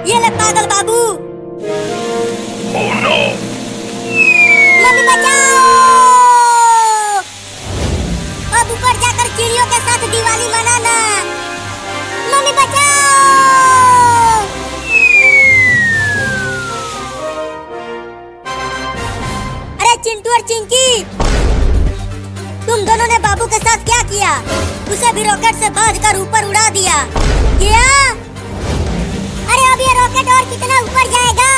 ये ले पागल बाबू। Oh no! मम्मी बचाओ। अब ऊपर जाकर चिड़ियों के साथ दिवाली मनाना। मम्मी बचाओ। अरे चिंटू और चिंकी, तुम दोनों ने बाबू के साथ क्या किया? उसे भी रॉकेट से बांधकर ऊपर उड़ा दिया क्या? अरे अब ये रॉकेट और कितना ऊपर जाएगा?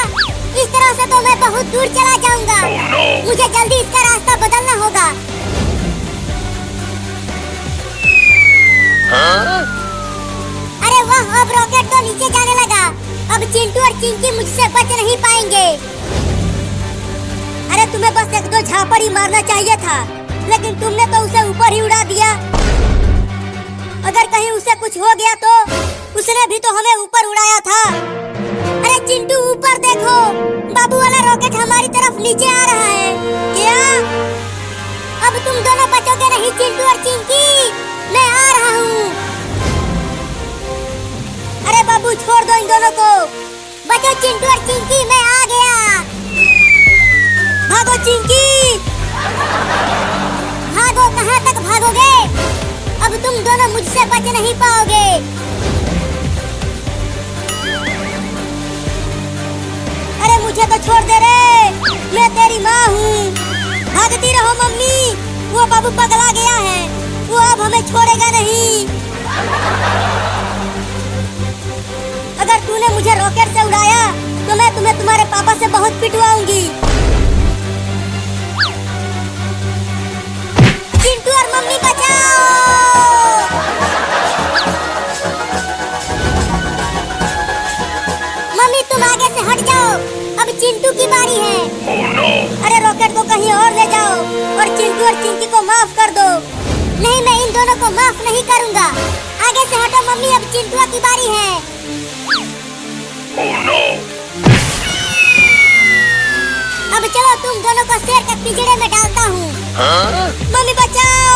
इस तरह से तो मैं बहुत दूर चला जाऊंगा। मुझे जल्दी इसका रास्ता बदलना होगा। अरे वाह, अब रॉकेट तो नीचे जाने लगा। अब चिंटू और चिंकी मुझसे बच नहीं पाएंगे। अरे तुम्हें बस एक दो झापड़ ही मारना चाहिए था, लेकिन तुमने तो उसे ऊपर ही उड़ा दिया। अगर कहीं उसे कुछ हो गया तो उसने भी तो हमें ऊपर उड़ाया था। अरे चिंटू ऊपर देखो, बाबू वाला रॉकेट हमारी तरफ नीचे आ रहा है क्या? अब तुम दोनों बचोगे नहीं चिंटू और चिंकी, मैं आ रहा हूँ। अरे बाबू छोड़ दो इन दोनों को। बचो चिंटू और चिंकी, मैं आ गया। भागो चिंकी, भागो। कहाँ तक भागोगे? अब तुम दोनों मुझसे बच नहीं पाओगे। अरे मुझे तो छोड़ दे रे, मैं तेरी माँ हूँ। भागती रहो मम्मी, वो बाबू पगला गया है, वो अब हमें छोड़ेगा नहीं। अगर तूने मुझे रॉकेट से उड़ाया तो मैं तुम्हें तुम्हारे पापा से बहुत पिटवाऊंगी। चिंटू और मम्मी बचाओ। मम्मी तुम आगे से हट जाओ, अब चिंटू की बारी है। Oh no! अरे रॉकेट को कहीं और ले जाओ और चिंटू और चिंकी को माफ कर दो। नहीं, मैं इन दोनों को माफ नहीं करूंगा। आगे से हटो मम्मी, अब चिंटू की बारी है। Oh no! अब चलो तुम दोनों को शेर के पिंजरे में डालता हूँ। मम्मी बचाओ,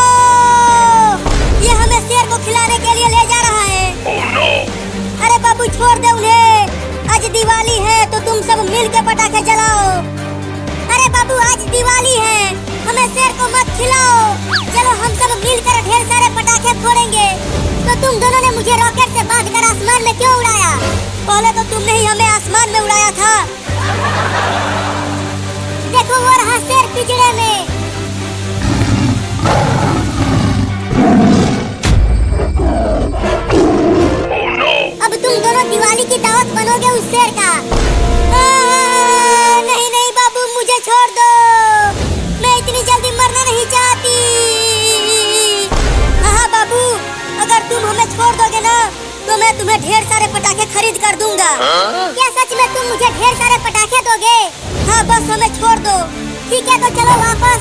ये हमें शेर को खिलाने के लिए ले जा रहा है। Oh no! अरे बाबू छोड़ दे उन्हें, आज दिवाली है तो तुम सब मिल के पटाखे जलाओ। अरे बाबू आज दिवाली है, हमें शेर को मत खिलाओ। चलो हम सब मिलकर ढेर सारे पटाखे फोड़ेंगे। तो तुम दोनों ने मुझे रॉकेट से बांधकर आसमान में क्यों उड़ाया? पहले तो तुमने ही हमें आसमान में उड़ाया था। देखो वो रहा शेर पिंजरे में। Oh no! अब तुम दोनों दिवाली की दावत बनोगे उस शेर का। नहीं नहीं बाबू मुझे छोड़ दो, मैं इतनी जल्दी मरना नहीं चाहती। हाँ बाबू, अगर तुम हमें छोड़ दोगे ना तो मैं तुम्हें ढेर सारे पटाखे खरीद कर दूंगा। क्या सच में तुम मुझे ढेर सारे पटाखे दोगे? हाँ बस हमें छोड़ दो। ठीक है तो चलो वापस।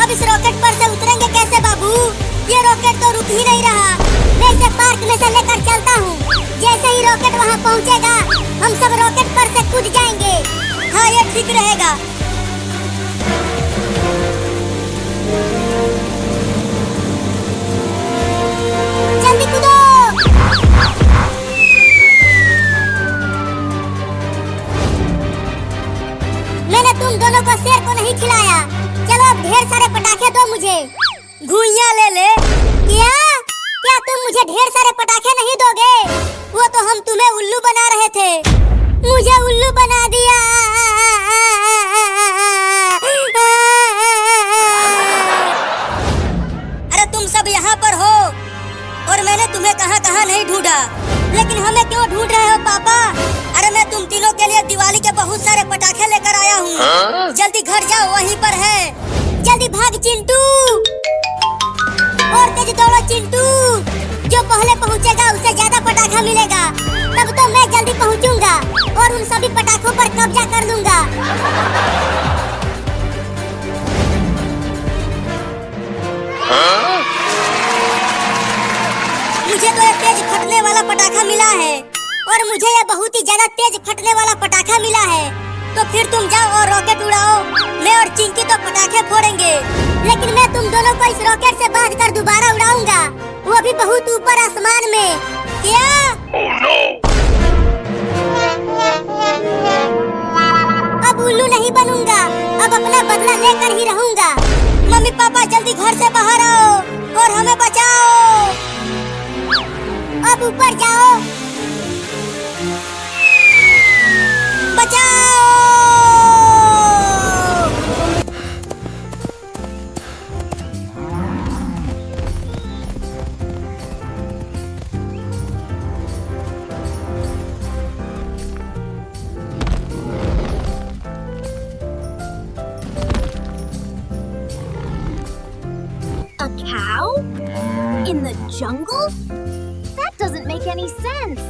अब इस रॉकेट पर से उतरेंगे कैसे बाबू? ये रॉकेट तो रुक ही नहीं रहा। मैं इसे पार्क में से लेकर चलता हूँ। जैसे ही रॉकेट वहाँ पहुँचेगा हम सब रॉकेट पर से कूद जाएंगे। हाँ ये ठीक रहेगा। जल्दी कूदो। मैंने तुम दोनों को शेर को नहीं खिलाया। चलो अब ढेर सारे पटाखे दो मुझे। घुइयां ले ले। क्या तुम मुझे ढेर सारे पटाखे नहीं दोगे? वो तो हम तुम्हें उल्लू बना रहे थे। मुझे उल्लू बना दिया। अरे तुम सब यहाँ पर हो और मैंने तुम्हें कहाँ नहीं ढूंढा, लेकिन हमें क्यों ढूंढ रहे हो पापा? अरे मैं तुम तीनों के लिए दिवाली के बहुत सारे पटाखे लेकर आया हूँ। जल्दी घर जाओ, वहीं पर है। जल्दी भाग चिंटू, और तेज दौड़ो चिंटू। जो पहले पहुँचेगा उसे ज्यादा पटाखा मिलेगा। तब तो मैं जल्दी पहुँचूंगा और उन सभी पटाखों पर कब्जा कर लूंगा। मुझे तो ये तेज फटने वाला पटाखा मिला है और मुझे ये बहुत ही ज्यादा तेज फटने वाला पटाखा मिला है। तो फिर तुम जाओ और रॉकेट उड़ाओ, मैं और चिंकी तो पटाखे फोड़ेंगे। लेकिन मैं तुम दोनों को इस रॉकेट से बांध कर दोबारा उड़ाऊंगा, वो भी बहुत ऊपर आसमान में। क्या? Oh no! अब उल्लू नहीं बनूंगा, अब अपना बदला लेकर ही रहूंगा। मम्मी पापा जल्दी घर से बाहर आओ और हमें बचाओ। अब ऊपर जाओ, बचाओ। A cow? In the jungle? That doesn't make any sense.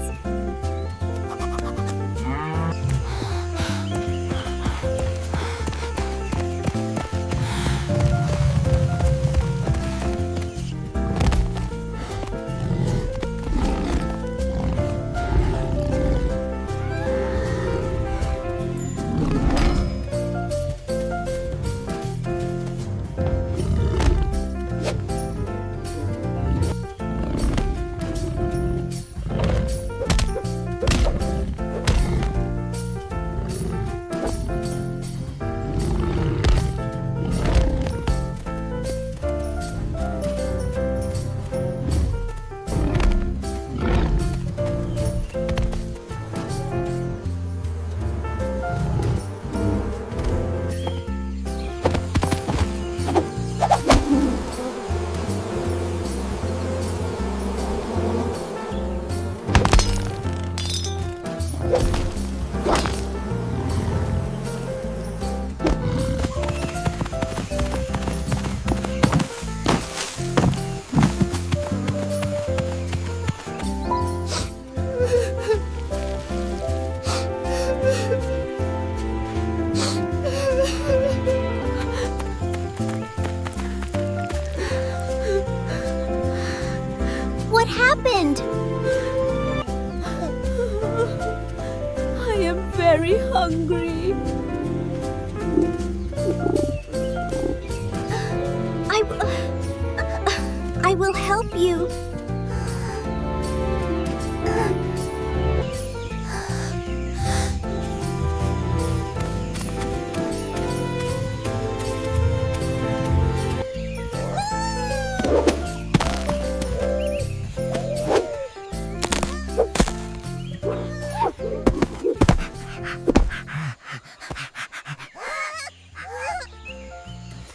What happened? I am very hungry. I will help you.